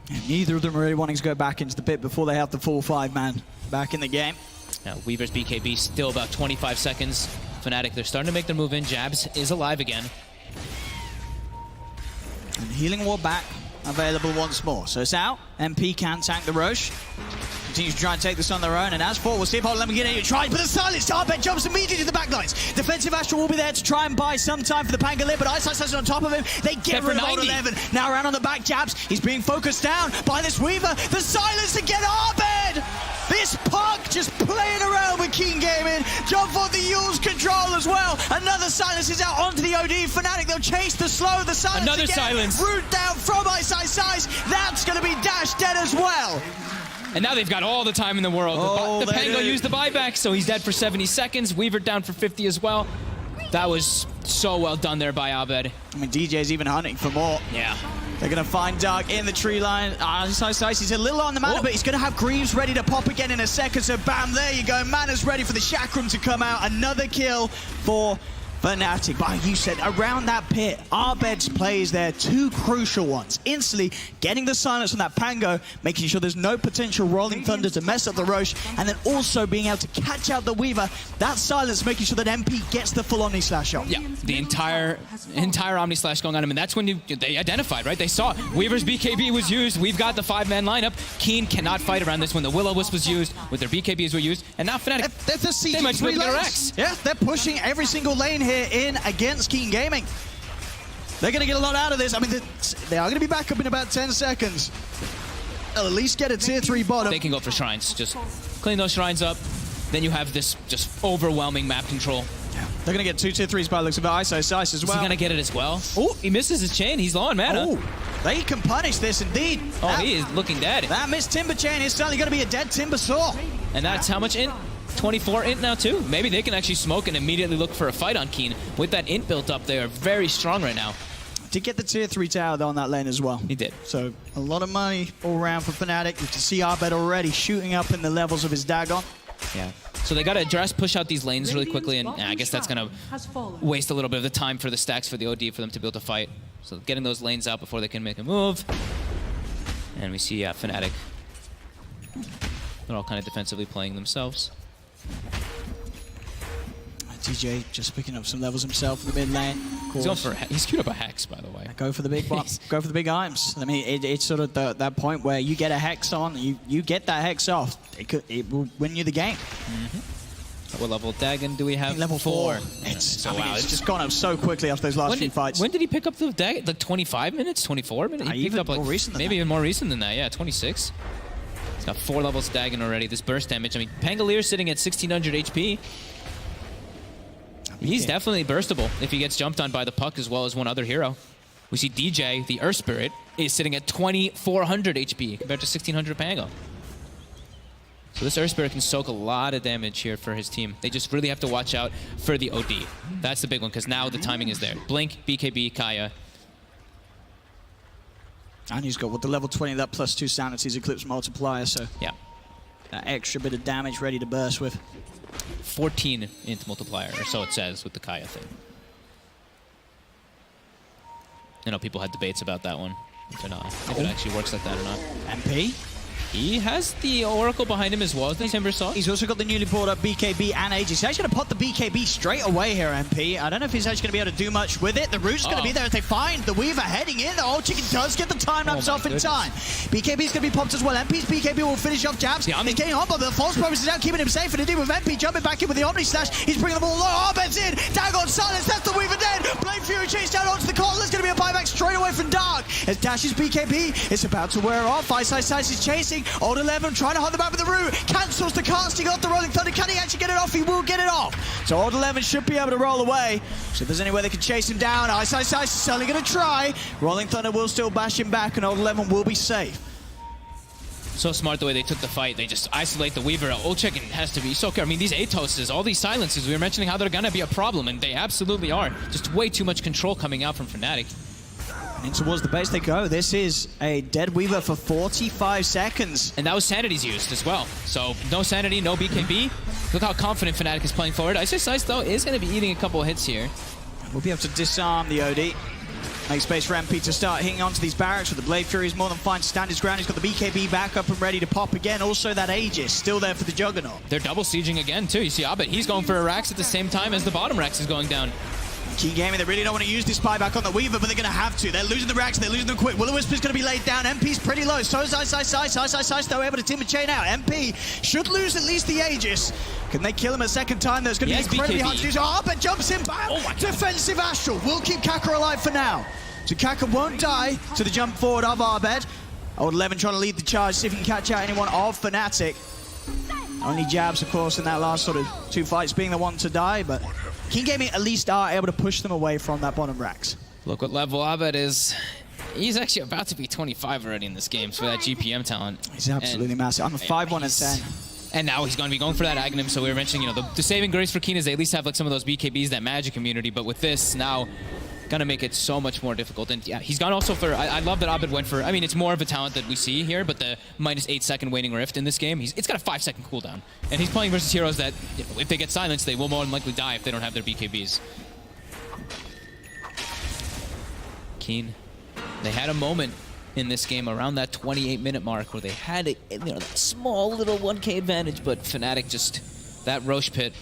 And neither of them are really wanting to go back into the pit before they have the full 5-man back in the game. Now, Weaver's BKB still about 25 seconds. Fnatic, they're starting to make their move in. Jabs is alive again. And Healing Ward back, available once more. So it's out. MP can tank the Roche. Continues to try and take this on their own, and as for, we'll see if Lemon tries, but the silence. Abed jumps immediately to the backlines. Defensive Astral will be there to try and buy some time for the Pangolin, but Ice is on top of him. They get rid of Old 11. Now around on the back, Jabs. He's being focused down by this Weaver. The silence again, Abed! This puck just playing around with King Gaming. Jump for the Yule's control as well. Another silence is out onto the OD. Fnatic, they'll chase the slow. The silence Another again. silence. Root down from Ice. That's going to be Dash dead as well. And now they've got all the time in the world. The Pango used the buyback, so he's dead for 70 seconds. Weaver down for 50 as well. That was so well done there by Abed. I mean, DJ's even hunting for more. Yeah. They're going to find Dark in the tree line. He's a little on the mana, but he's going to have Greaves ready to pop again in a second. So bam, there you go. Mana's ready for the Chakram to come out. Another kill for Fnatic. But you said around that pit, Abed's plays there, two crucial ones. Instantly getting the silence from that Pango, making sure there's no potential Rolling Thunder to mess up the Roche, and then also being able to catch out the Weaver. That silence making sure that MP gets the full Omni Slash off. Yeah, the entire Omni Slash going on him, and that's when they identified, right? They saw Weaver's BKB was used. We've got the 5-man lineup. Keen cannot fight around this when the Will-O-Wisp was used, with their BKBs were used, and now Fnatic, they might be able to get a Rex. Yeah, they're pushing every single lane here in against Keen Gaming. They're going to get a lot out of this. I mean, they are going to be back up in about 10 seconds. They'll at least get a tier 3 bottom. They can go for shrines. Just clean those shrines up. Then you have this just overwhelming map control. Yeah. They're going to get 2 tier 3s by the looks of it. Ice as well. Is he going to get it as well? Oh, he misses his chain. He's low on mana. Oh, they can punish this indeed. Oh, he is looking dead. That missed Timber chain is certainly going to be a dead Timber Saw. And that's how much int? 24 int now too. Maybe they can actually smoke and immediately look for a fight on Keen. With that int built up, they are very strong right now. Did get the tier 3 tower though on that lane as well. He did. So a lot of money all around for Fnatic. You can see Abed already shooting up in the levels of his Dagon. Yeah. So they got to address, push out these lanes really quickly, and I guess that's going to waste a little bit of the time for the stacks for the OD for them to be able to fight. So getting those lanes out before they can make a move. And we see Fnatic. They're all kind of defensively playing themselves. DJ just picking up some levels himself in the mid lane. He's queued up a Hex, by the way. Go for the big one. Go for the big items. I mean, it's sort of that point where you get a Hex on, you get that Hex off. It will win you the game. Mm-hmm. What level Dagon do we have? Level 4. It's just gone up so quickly after those last few fights. When did he pick up the Dagon? Like 25 minutes? 24 minutes? He picked up like more recent than maybe that. even more recent than that. Yeah, 26. He's got 4 levels Dagon already. This burst damage. I mean, Pangolier sitting at 1600 HP. He's definitely burstable if he gets jumped on by the puck as well as one other hero. We see DJ, the Earth Spirit, is sitting at 2400 HP compared to 1600 Pango. So this Earth Spirit can soak a lot of damage here for his team. They just really have to watch out for the OD. That's the big one, because now the timing is there. Blink, BKB, Kaya. And he's got with the level 20, that plus 2 Sanity's Eclipse multiplier, so yeah, that extra bit of damage ready to burst with. 14 int multiplier, or so it says with the Kaya thing. I know people had debates about that one, if it actually works like that or not. MP. He has the Oracle behind him as well as the Timber Saw. He's also got the newly brought up BKB and Aegis. He's actually going to pop the BKB straight away here, MP. I don't know if he's actually going to be able to do much with it. The root's going to be there as they find the Weaver heading in. The old chicken does get the time lapse off in time. BKB's going to be popped as well. MP's BKB will finish off jabs. Yeah, he's getting on, but the false promise is out, keeping him safe. And indeed with MP jumping back in with the Omni Slash. He's bringing the ball low. Abed's in. Dagon silence. That's the Weaver dead. Blade Fury chased down onto the corner. There's going to be a buyback straight away from Dark. As Dash's BKB is about to wear off. Ice is chasing. Old 11 trying to hold the back with the root. Cancels the casting off the Rolling Thunder. Can he actually get it off? He will get it off. So Old 11 should be able to roll away. So if there's any way they can chase him down, Ice is certainly going to try. Rolling Thunder will still bash him back, and Old 11 will be safe. So smart the way they took the fight. They just isolate the Weaver. Old Chicken has to be so careful. I mean, these Atoses, all these silences, we were mentioning how they're going to be a problem, and they absolutely are. Just way too much control coming out from Fnatic. And towards the base they go. This is a dead Weaver for 45 seconds. And that was Sanity's used as well. So no Sanity, no BKB. Look how confident Fnatic is playing forward. Ice, though, is going to be eating a couple of hits here. We'll be able to disarm the OD. Make space for MP to start hitting onto these barracks with the Blade Fury. Is more than fine to stand his ground. He's got the BKB back up and ready to pop again. Also that Aegis still there for the Juggernaut. They're double sieging again too. You see Abed, he's going for a Rax at the same time as the bottom Rax is going down. Key Gaming, they really don't want to use this spy back on the Weaver, but they're going to have to. They're losing the racks, they're losing them quick. Will-O-Wisper's going to be laid down. MP's pretty low. So is Ice, though, able to timber chain out. MP should lose at least the Aegis. Can they kill him a second time? There's going to be incredibly hard to do. Oh, but jumps in back. Defensive Astral will keep Kaka alive for now. So Kaka won't die to the jump forward of Abed. Old 11 trying to lead the charge, see if he can catch out anyone of Fnatic. Only jabs, of course, in that last sort of two fights being the one to die, but King Gaming at least are able to push them away from that bottom racks. Look what level Abed is. He's actually about to be 25 already in this game for that GPM talent. He's absolutely massive. I'm a 5-1 and 10. And now he's going to be going for that Aghanim, so we were mentioning, you know, the saving grace for Keen is they at least have like some of those BKBs, that magic immunity, but with this now, gonna make it so much more difficult. And yeah, he's gone also for, I love that Abed went for, I mean, it's more of a talent that we see here, but the -8 second waning rift in this game, it's got a 5 second cooldown. And he's playing versus heroes that, you know, if they get silenced, they will more than likely die if they don't have their BKBs. Keen, they had a moment in this game around that 28-minute mark where they had a, you know, that small little 1K advantage, but Fnatic just, that Roche pit,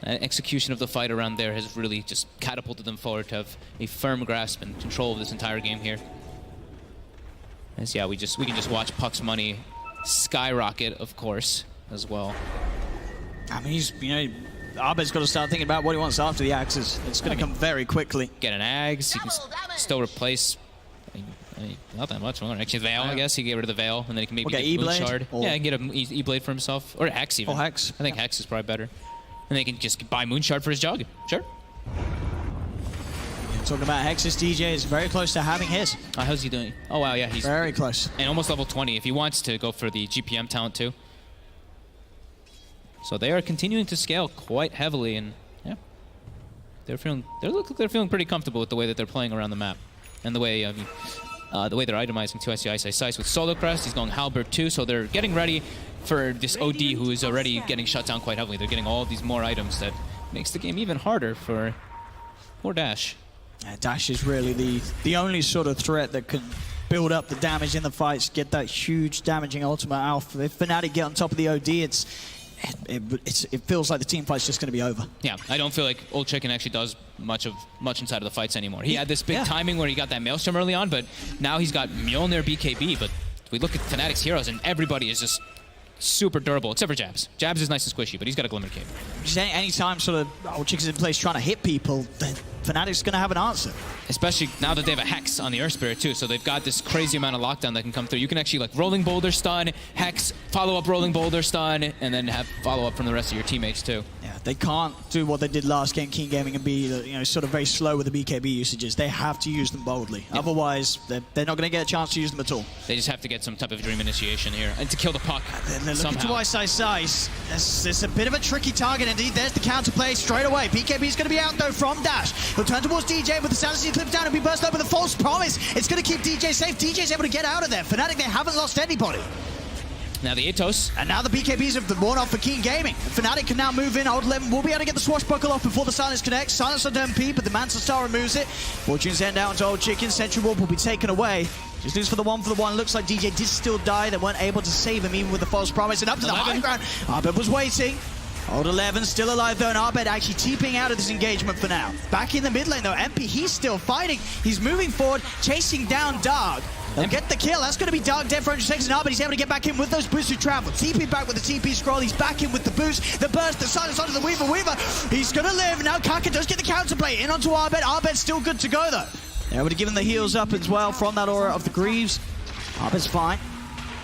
execution of the fight around there has really just catapulted them forward to have a firm grasp and control of this entire game here. As yeah, we can just watch Puck's money skyrocket, of course, as well. I mean, Abed's got to start thinking about what he wants after the axes. It's going to come very quickly. Get an Ags, he can still replace. Not that much more. Actually, Veil, I guess. He can get rid of the Veil, and then he can maybe get Moonshard. Yeah, he can get an E-Blade for himself. Or Hex, even. Oh, Hex. I think Hex is probably better. And they can just buy Moonshard for his jug. Sure. Talking about Hex's, DJ is very close to having his. How's he doing? Oh, wow, yeah. He's very close. And almost level 20 if he wants to go for the GPM talent, too. So they are continuing to scale quite heavily, and yeah. They're feeling pretty comfortable with the way that they're playing around the map. And the way, the way they're itemizing too. I see Ice with Solar Crest. He's going Halberd too, so they're getting ready for this OD who is already getting shut down quite heavily. They're getting all of these more items that makes the game even harder for Dash. Dash is really the only sort of threat that can build up the damage in the fights, get that huge damaging ultimate alpha. If Fnatic get on top of the OD, it feels like the team fight's just going to be over. Yeah, I don't feel like Old Chicken actually does much inside of the fights anymore. He had this big timing where he got that Maelstrom early on, but now he's got Mjolnir BKB, but we look at Fnatic's heroes and everybody is just super durable, except for Jabs. Jabs is nice and squishy, but he's got a Glimmer Cape. Just anytime sort of Old Chicken's in place trying to hit people, then Fnatic's going to have an answer. Especially now that they have a Hex on the Earth Spirit too, so they've got this crazy amount of lockdown that can come through. You can actually like Rolling Boulder stun, Hex, follow up Rolling Boulder stun, and then have follow up from the rest of your teammates too. Yeah, they can't do what they did last game, King Gaming, and be sort of very slow with the BKB usages. They have to use them boldly. Yeah. Otherwise, they're not going to get a chance to use them at all. They just have to get some type of Dream Initiation here and to kill the Puck. They're looking to Ice. It's a bit of a tricky target indeed. There's the counterplay straight away. BKB's going to be out though from Dash. He'll turn towards DJ with the sanity clip down and be burst over the false promise. It's going to keep DJ safe. DJ's able to get out of there. Fnatic, they haven't lost anybody. Now the Atos. And now the BKBs have worn off for Keen Gaming. Fnatic can now move in. Old 11 will be able to get the swashbuckle off before the silence connects. Silence on MP, but the Manta Star removes it. Fortune's end out to Old Chicken. Sentry Warp will be taken away. Just lose for the one. Looks like DJ did still die. They weren't able to save him even with the false promise. And up to 11. The high ground. Abed was waiting. Old 11 still alive though, and Abed actually TPing out of this engagement for now. Back in the mid lane though, MP, he's still fighting. He's moving forward, chasing down Dark. They'll get the kill. That's going to be Dark dead for 100 seconds now, but he's able to get back in with those boosted travel. TP back with the TP scroll. He's back in with the boost, the burst, the silence onto the Weaver. He's going to live. Now Kaka does get the counterplay in onto Abed. Abed's still good to go though. They're able to give him the heals up as well from that aura of the Greaves. Abed's fine.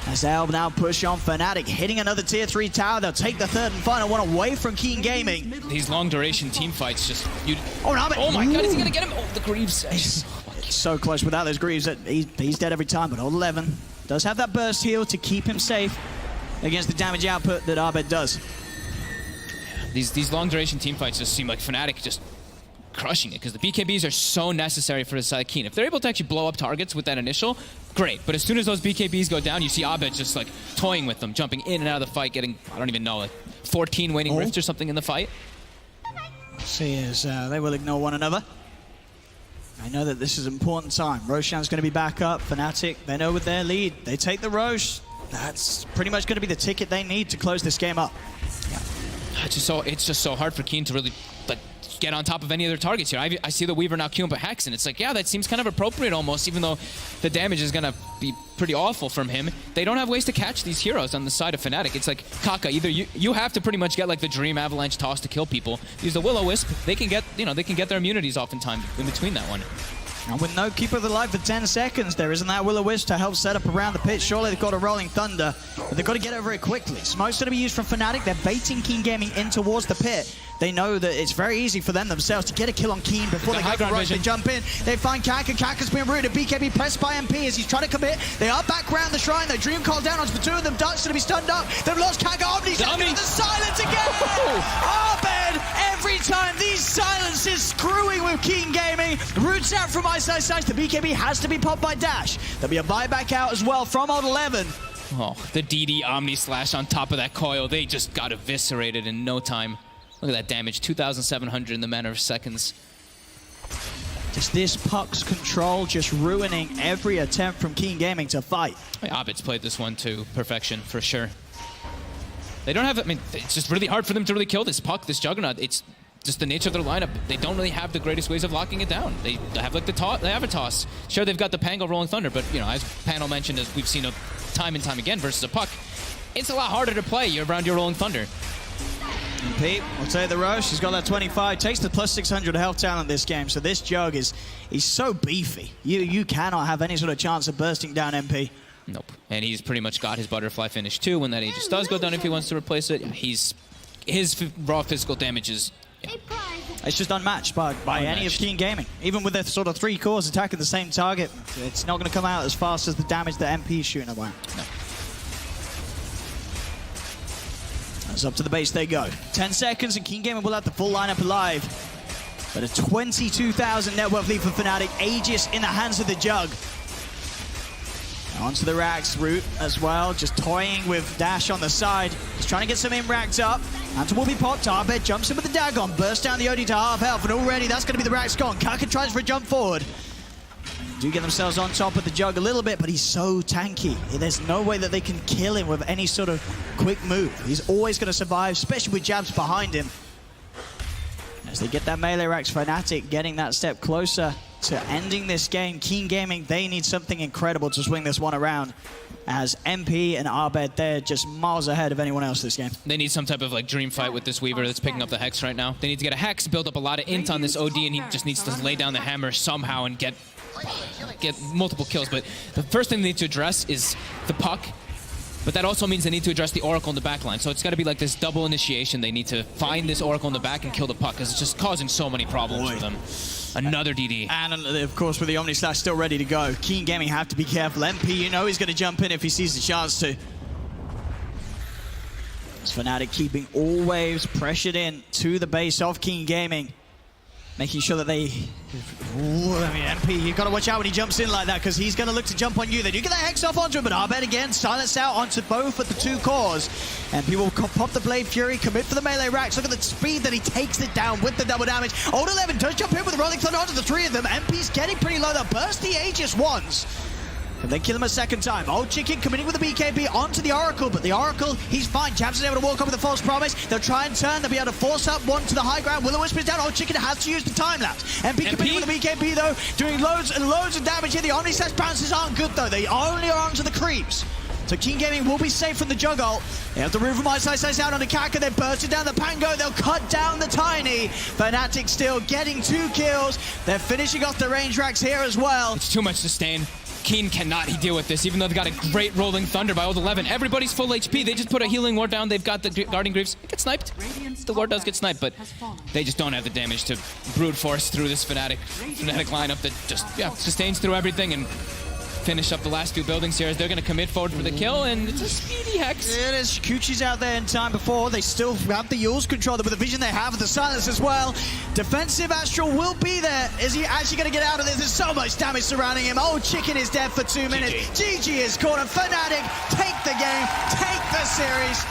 As they'll now push on Fnatic, hitting another tier 3 tower. They'll take the third and final one away from Keen Gaming. These long duration team fights just... Oh, no, oh my god, is he going to get him? Oh, the Greaves. So close without those Greaves that he's dead every time, but Old 11 does have that burst heal to keep him safe against the damage output that Abed does. These long duration team fights just seem like Fnatic just crushing it, because the BKBs are so necessary for the side Keen. If they're able to actually blow up targets with that initial, great. But as soon as those BKBs go down, you see Abed just like toying with them, jumping in and out of the fight, getting, I don't even know, like 14 waning rifts or something in the fight. See as they will ignore one another. I know that this is an important time. Roshan's going to be back up. Fnatic, they know with their lead. They take the Rosh. That's pretty much going to be the ticket they need to close this game up. Yeah. It's just so hard for Keen to really like get on top of any other targets here. I see the Weaver now queuing up a Hex, and it's like, yeah, that seems kind of appropriate almost, even though the damage is going to be pretty awful from him. They don't have ways to catch these heroes on the side of Fnatic. It's like, Kaka, either you have to pretty much get like the Dream Avalanche toss to kill people. Use the Will-O-Wisp, they can get, they can get their immunities oftentimes in between that one. And with no Keeper of the Light for 10 seconds, there isn't that Will-O-Wisp to help set up around the pit. Surely they've got a Rolling Thunder, but they've got to get it very quickly. Smoke's going to be used from Fnatic. They're baiting Keen Gaming in towards the pit. They know that it's very easy for them themselves to get a kill on Keen before they go for rush. They jump in. They find Kaka. Kaka's been rooted. BKB pressed by MP as he's trying to commit. They are back around the shrine though. Dream call down onto the two of them. Dark's going to be stunned up. They've lost Kaka. Omni's going to get the silence again. Abed, every time these silences screwing with Keen Gaming. Roots out from Ice. The BKB has to be popped by Dash. There'll be a buyback out as well from Old 11. Oh, the DD Omni Slash on top of that coil. They just got eviscerated in no time. Look at that damage, 2,700 in the matter of seconds. Just this Puck's control just ruining every attempt from Keen Gaming to fight. Abed's played this one to perfection, for sure. They don't have, I mean, it's just really hard for them to really kill this Puck, this Juggernaut. It's just the nature of their lineup. They don't really have the greatest ways of locking it down. They have like they have a toss. Sure, they've got the Pango Rolling Thunder, but as Panel mentioned, as we've seen time and time again versus a Puck, it's a lot harder to play around your Rolling Thunder. And Pete will take the rush. He's got that 25. Takes the plus 600 health talent this game. So this Jug is so beefy. You cannot have any sort of chance of bursting down MP. Nope. And he's pretty much got his butterfly finish too. When that Aegis does go down, if he wants to replace it, his raw physical damage is... Yeah. It's just unmatched by any of Keen Gaming. Even with their sort of 3 cores attacking the same target, it's not going to come out as fast as the damage that MP is shooting away. No. That's up to the base they go. 10 seconds and Keen Gaming will have the full lineup alive. But a 22,000 net worth lead for Fnatic. Aegis in the hands of the Jug. Onto the Rax route as well, just toying with Dash on the side. Just trying to get some racked up. Mantle will be popped. Abed jumps in with the Dagon, bursts down the OD to half health, and already that's going to be the Rax gone. Kaka tries for a jump forward. Do get themselves on top of the Jug a little bit, but he's so tanky. There's no way that they can kill him with any sort of quick move. He's always going to survive, especially with jabs behind him. As they get that melee Rax, Fnatic getting that step closer to ending this game. Keen Gaming, they need something incredible to swing this one around. As MP and Abed, they're just miles ahead of anyone else this game. They need some type of like dream fight with this Weaver that's picking up the Hex right now. They need to get a Hex, build up a lot of int on this OD, and he just needs to lay down the hammer somehow and get multiple kills. But the first thing they need to address is the Puck. But that also means they need to address the Oracle in the back line. So it's got to be like this double initiation. They need to find this Oracle in the back and kill the Puck, because it's just causing so many problems for them. Another DD. And of course, with the Omni Slash still ready to go, Keen Gaming have to be careful. MP, he's going to jump in if he sees the chance to. It's Fnatic keeping all waves pressured in to the base of Keen Gaming. Making sure that they... Ooh, I mean, MP, you've got to watch out when he jumps in like that, because he's going to look to jump on you. They do get that Hex off onto him, but Abed again silenced out onto both of the two cores. MP will pop the Blade Fury, commit for the melee racks. Look at the speed that he takes it down with the double damage. Old 11 does jump in with the Rolling Thunder onto the three of them. MP's getting pretty low. They'll burst the Aegis once. And then kill him a second time. Old Chicken committing with the BKB onto the Oracle, but the Oracle, he's fine. Jabs is able to walk up with a false promise. They'll try and turn. They'll be able to force up one to the high ground. Will-O-Wisp is down. Old Chicken has to use the time lapse. MP committing with the BKB though, doing loads and loads of damage here. The Omni Slash bounces aren't good though. They only are onto the creeps. So Keen Gaming will be safe from the Juggle. They have the Roof of My Slice out onto Kaka. They burst it down the Pango. They'll cut down the Tiny. Fnatic still getting 2 kills. They're finishing off the range racks here as well. It's too much sustain. Keen cannot deal with this, even though they got a great Rolling Thunder by Old 11. Everybody's full HP. They just put a healing ward down. They've got the Guardian Greaves. It gets sniped. The ward does get sniped, but they just don't have the damage to brute force through this Fnatic lineup that just sustains through everything and finish up the last few buildings here as they're going to commit forward for the kill, and it's a speedy Hex. It is. Kuchi's out there in time before. They still have the Yules control with the vision they have, with the silence as well. Defensive Astral will be there. Is he actually going to get out of this? There's so much damage surrounding him. Old Chicken is dead for 2 minutes. GG is caught, and Fnatic take the game, take the series.